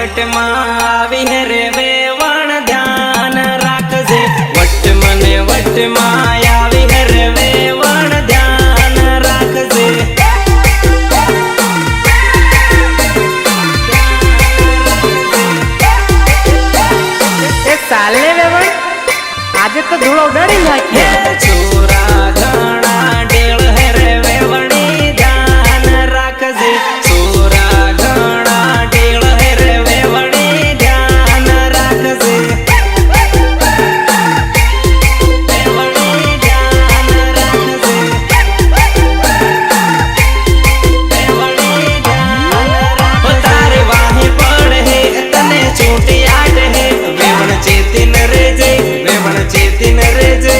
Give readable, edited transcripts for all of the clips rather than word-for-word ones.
what may आवी है रे वेवण ध्यान राखजे वट मने वट में आवी है रे वेवण ध्यान राखजे साले वेवण आज तो धूल उड़ाड़ी नाखी छोरा घणा डेल है रे वेवणी ध्यान राखजे छोरा घणा डेल है रे वेवणी ध्यान राखजे वेवणी ध्यान राखजे वेवणी ध्यान राखजे तारे वाही पड़ है तने छोटी आट है वेवण चेतिन रेजे वेवण चेतिन रेजे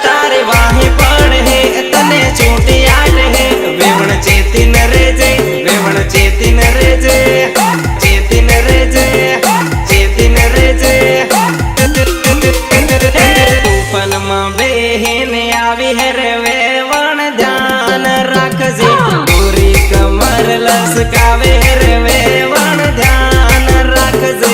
तारे वाही पड़ है तने छोटी आट है वेवण चेतिन रेजे वेवण चेतिन रेजे चेतिन रेजे चेतिन रेजे तूफान में बेहन आवी है रे वेवण ध्यान राखजे गोरी कमर लसकावे रे वेवण ध्यान राखजे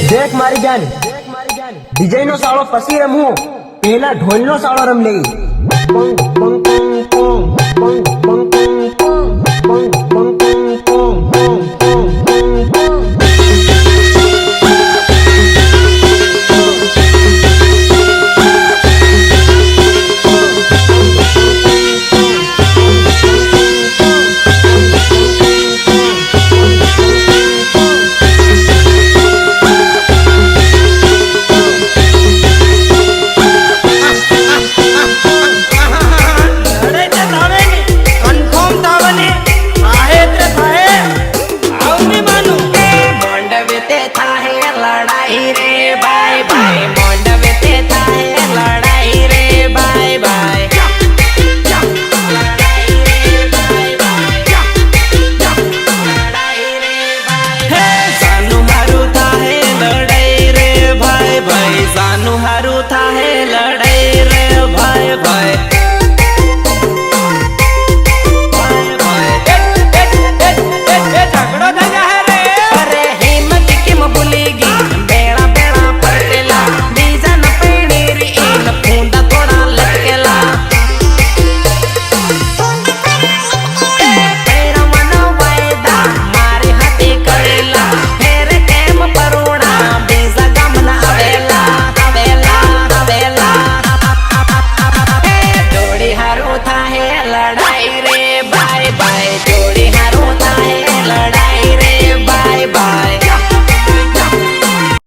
देख मारी जान डिजाइन नो साड़ो पसी रमू पहला ढोल नो साड़ो रम ले पंग पंग पंग पंग पंग पंग पंग पंग पंग पंग पंग पंग लड़ाई रे बाय बाय